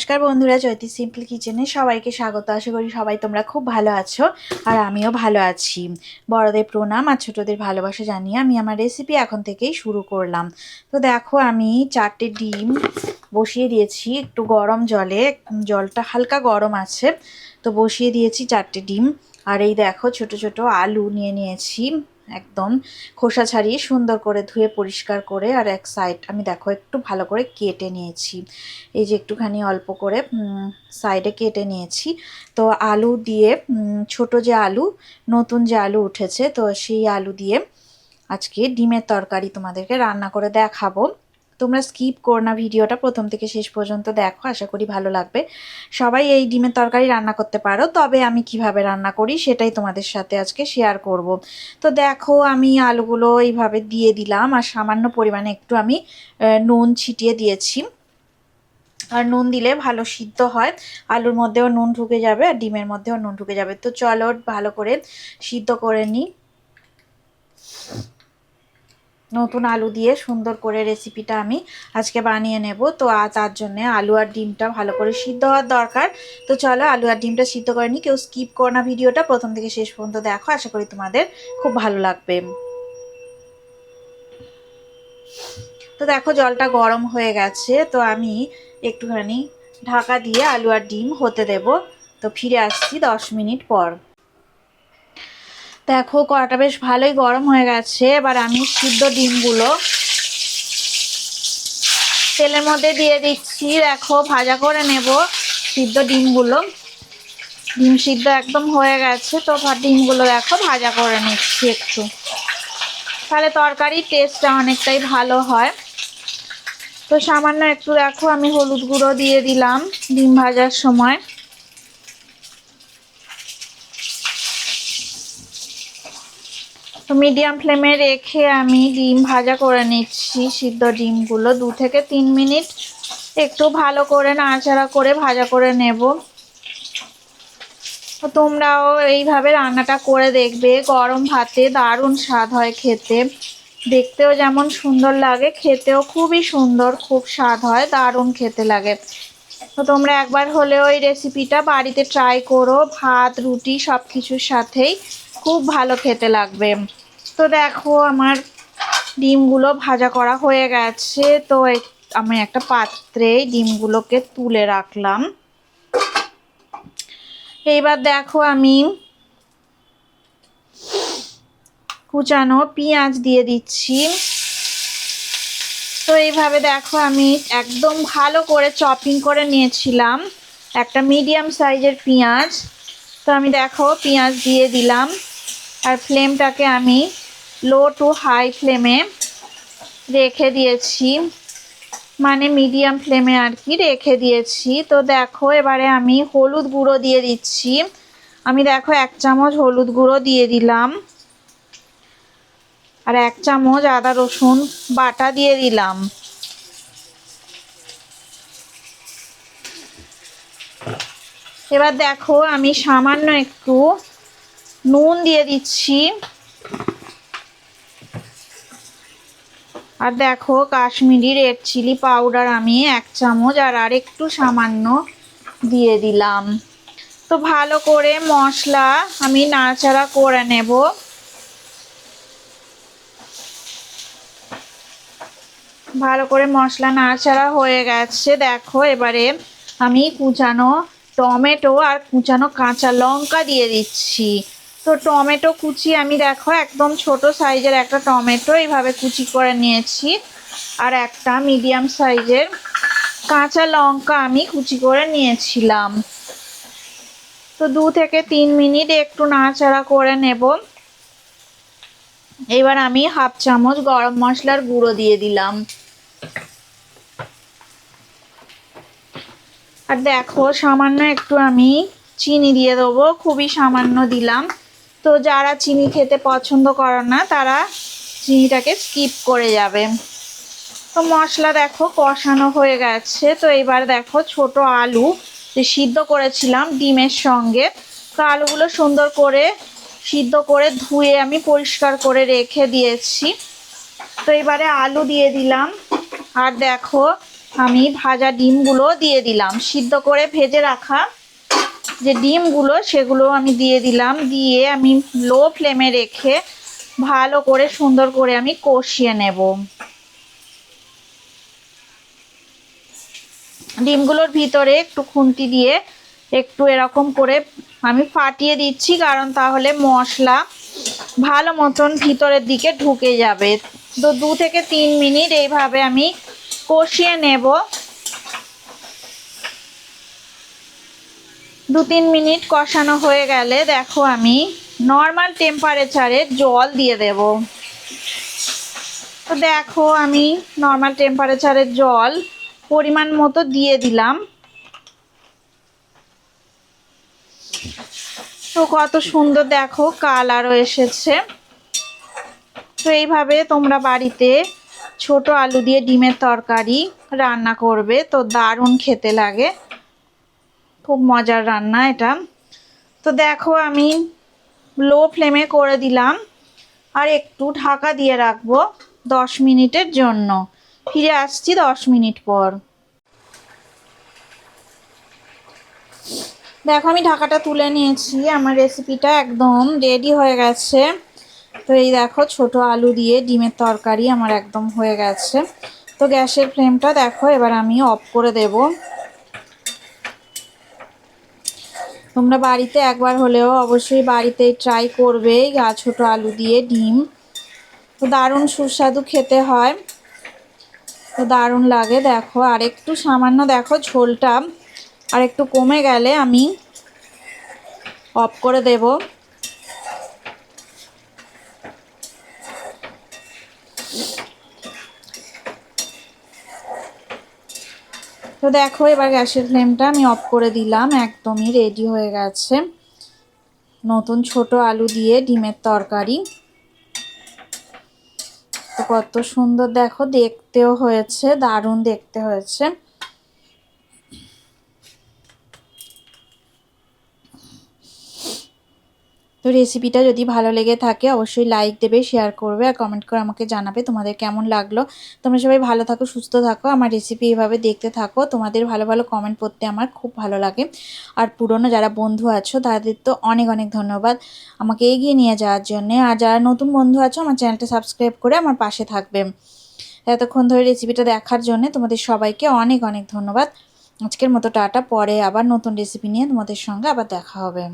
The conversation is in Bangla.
নমস্কার বন্ধুরা, জ্যোতি সিম্পল কিচেনে সবাইকে স্বাগত। আশা করি সবাই তোমরা খুব ভালো আছো আর আমিও ভালো আছি। বড়দের প্রণাম আর ছোটদের ভালোবাসা জানিয়ে আমি আমার রেসিপি এখন থেকেই শুরু করলাম। তো দেখো, আমি 4টে ডিম বসিয়ে দিয়েছি একটু গরম জলে। জলটা হালকা গরম আছে, তো বসিয়ে দিয়েছি 4টে ডিম। আর এই দেখো, ছোট ছোট আলু নিয়ে নিয়েছি, একদম খোসা ছাড়িয়ে সুন্দর করে ধুয়ে পরিষ্কার করে। আর এক সাইড আমি দেখো একটু ভালো করে কেটে নিয়েছি, এই যে একটুখানি অল্প করে সাইডে কেটে নিয়েছি। তো আলু দিয়ে ছোট যে আলু, নতুন যে আলু উঠেছে, তো সেই আলু দিয়ে আজকে ডিমের তরকারি তোমাদেরকে রান্না করে দেখাবো। তোমরা স্কিপ করো না, ভিডিওটা প্রথম থেকে শেষ পর্যন্ত দেখো, আশা করি ভালো লাগবে। সবাই এই ডিমের তরকারি রান্না করতে পারো, তবে আমি কিভাবে রান্না করি সেটাই তোমাদের সাথে আজকে শেয়ার করব। তো দেখো, আমি আলুগুলো এইভাবে দিয়ে দিলাম আর সামান্য পরিমাণে একটু আমি নুন ছিটিয়ে দিয়েছি। আর নুন দিলে ভালো সিদ্ধ হয়, আলুর মধ্যেও নুন ঢুকে যাবে আর ডিমের মধ্যেও নুন ঢুকে যাবে। তো চলো ভালো করে সিদ্ধ করে নিই। নতুন আলু দিয়ে সুন্দর করে রেসিপিটা আমি আজকে বানিয়ে নেব। তো তার জন্যে আলু আর ডিমটা ভালো করে সিদ্ধ হওয়ার দরকার। তো চলো আলু আর ডিমটা সিদ্ধ করে নিই। কেউ স্কিপ করো না, ভিডিওটা প্রথম থেকে শেষ পর্যন্ত দেখো, আশা করি তোমাদের খুব ভালো লাগবে। তো দেখো, জলটা গরম হয়ে গেছে, তো আমি একটুখানি ঢাকা দিয়ে আলু আর ডিম হতে দেব। তো ফিরে আসছি 10 মিনিট পর। দেখো, কড়াটা বেশ ভালোই গরম হয়ে গেছে। এবার আমি সিদ্ধ ডিমগুলো তেলের মধ্যে দিয়ে দিচ্ছি। দেখো, ভাজা করে নেব সিদ্ধ ডিমগুলো। ডিম সিদ্ধ একদম হয়ে গেছে, তো ডিমগুলো দেখো ভাজা করে নিচ্ছি একটু, তাহলে তরকারির টেস্টটা অনেকটাই ভালো হয়। তো সামান্য একটু দেখো আমি হলুদ গুঁড়ো দিয়ে দিলাম ডিম ভাজার সময়। তো মিডিয়াম ফ্লেমে রেখে আমি ডিম ভাজা করে নিচ্ছি। সিদ্ধ ডিমগুলো 2 থেকে 3 মিনিট একটু ভালো করে নাড়াচাড়া করে ভাজা করে নেব। তো তোমরাও এইভাবে রান্নাটা করে দেখবে, গরম ভাতে দারুণ স্বাদ হয় খেতে। দেখতেও যেমন সুন্দর লাগে, খেতেও খুবই সুন্দর, খুব স্বাদ হয়, দারুণ খেতে লাগে। তো তোমরা একবার হলেও এই রেসিপিটা বাড়িতে ট্রাই করো, ভাত রুটি সব কিছুর সাথেই খুব ভালো খেতে লাগবে। তো দেখো, আমার ডিমগুলো ভাজা করা হয়ে গেছে। তো আমি একটা পাত্রে ডিমগুলোকে তুলে রাখলাম। এইবার দেখো, আমি কুচানো পেঁয়াজ দিয়ে দিচ্ছি। তো এইভাবে দেখো, আমি একদম ভালো করে চপিং করে নিয়েছিলাম একটা মিডিয়াম সাইজের পেঁয়াজ। তো আমি দেখো পেঁয়াজ দিয়ে দিলাম আর ফ্লেমটাকে আমি লো টু হাই ফ্লেমে রেখে দিয়েছি, মানে মিডিয়াম ফ্লেমে আর কি রেখে দিয়েছি। তো দেখো, এবারে আমি হলুদ গুঁড়ো দিয়ে দিচ্ছি। আমি দেখো 1 চামচ হলুদ গুঁড়ো দিয়ে দিলাম আর 1 চামচ আদা রসুন বাটা দিয়ে দিলাম। এবার দেখো, আমি সামান্য একটু নুন দিয়ে দিচ্ছি। আর দেখো, কাশ্মীরি রেড চিলি পাউডার আমি 1 চামচ আর একটু সামান্য দিয়ে দিলাম। তো ভালো করে মশলা আমি নাড়াচাড়া করে নেব। ভালো করে মশলা নাড়াচাড়া হয়ে গেছে। দেখো, এবারে আমি কুচানো টমেটো আর কুচানো কাঁচা লঙ্কা দিয়ে দিচ্ছি। তো টমেটো কুচি আমি দেখো একদম ছোট সাইজের একটা টমেটো এইভাবে কুচি করে নিয়েছি আর একটা মিডিয়াম সাইজের কাঁচা লঙ্কা আমি কুচি করে নিয়েছিলাম। তো 2 থেকে 3 মিনিট একটু নাড়াচাড়া করে নেব। এবার আমি 1/2 চামচ গরম মশলার গুঁড়ো দিয়ে দিলাম। আর দেখো, সামান্য একটু আমি চিনি দিয়ে দেবো, খুবই সামান্য দিলাম। তো যারা চিনি খেতে পছন্দ করে না তারা চিনিটাকে স্কিপ করে যাবে। তো মশলা দেখো কষানো হয়ে গেছে। তো এবার দেখো, ছোট আলু যে সিদ্ধ করেছিলাম ডিমের সঙ্গে, তো আলুগুলো সুন্দর করে সিদ্ধ করে ধুয়ে আমি পরিষ্কার করে রেখে দিয়েছি। তো এবারে আলু দিয়ে দিলাম আর দেখো আমি ভাজা ডিমগুলো দিয়ে দিলাম, সিদ্ধ করে ভেজে রাখা যে ডিমগুলো সেগুলো আমি দিয়ে দিলাম। দিয়ে আমি লো ফ্লেমে রেখে ভালো করে সুন্দর করে আমি কষিয়ে নেব। ডিমগুলোর ভিতরে একটু খুন্তি দিয়ে একটু এরকম করে আমি ফাটিয়ে দিচ্ছি, কারণ তাহলে মশলা ভালো মতন ভিতরের দিকে ঢুকে যাবে। তো 2 থেকে 3 মিনিট এইভাবে আমি কষিয়ে নেব। 2-3 মিনিট কষানো হয়ে গেলে দেখো আমি নর্মাল টেম্পারেচারে জল দিয়ে দেব। তো দেখো আমি নর্মাল টেম্পারেচারের জল পরিমাণ মতো দিয়ে দিলাম। তো কত সুন্দর দেখো কালারও এসেছে। তো এইভাবে তোমরা বাড়িতে ছোট আলু দিয়ে ডিমের তরকারি রান্না করবে, তো দারুণ খেতে লাগে, খুব মজার রান্না এটা। তো দেখো আমি লো ফ্লেমে করে দিলাম আর একটু ঢাকা দিয়ে রাখবো 10 মিনিটের জন্য। ফিরে আসছি 10 মিনিট পর। দেখো আমি ঢাকাটা তুলে নিয়েছি, আমার রেসিপিটা একদম রেডি হয়ে গেছে। তো এই দেখো ছোট আলু দিয়ে ডিমের তরকারি আমার একদম হয়ে গেছে। তো গ্যাসের ফ্লেমটা দেখো এবার আমি অফ করে দেব। তোমরা বাড়িতে একবার হলেও অবশ্যই বাড়িতে ট্রাই করবে ছোট আলু দিয়ে ডিম। তো দারুণ সুস্বাদু খেতে হয়, তো দারুণ লাগে। দেখো আর একটু সামান্য দেখো ঝোলটা আর একটু কমে গেলে আমি অফ করে দেব। তো দেখো এবার গ্যাসের ফ্লেমটা আমি অফ করে দিলাম, একদমই রেডি হয়ে গেছে নতুন ছোট আলু দিয়ে ডিমের তরকারি। তো কত সুন্দর দেখো দেখতেও হয়েছে, দারুণ দেখতে হয়েছে। তো রেসিপিটা যদি ভালো লেগে থাকে অবশ্যই লাইক দেবে, শেয়ার করবে আর কমেন্ট করে আমাকে জানাবে তোমাদের কেমন লাগলো। তোমরা সবাই ভালো থাকো, সুস্থ থাকো, আমার রেসিপি এইভাবে দেখতে থাকো। তোমাদের ভালো ভালো কমেন্ট পড়তে আমার খুব ভালো লাগে। আর পুরনো যারা বন্ধু আছো তাদের তো অনেক অনেক ধন্যবাদ আমাকে এগিয়ে নিয়ে যাওয়ার জন্যে। আর যারা নতুন বন্ধু আছো আমার চ্যানেলটা সাবস্ক্রাইব করে আমার পাশে থাকবে। এতক্ষণ ধরে রেসিপিটা দেখার জন্য তোমাদের সবাইকে অনেক অনেক ধন্যবাদ। আজকের মতো টাটা, পরে আবার নতুন রেসিপি নিয়ে তোমাদের সঙ্গে আবার দেখা হবে।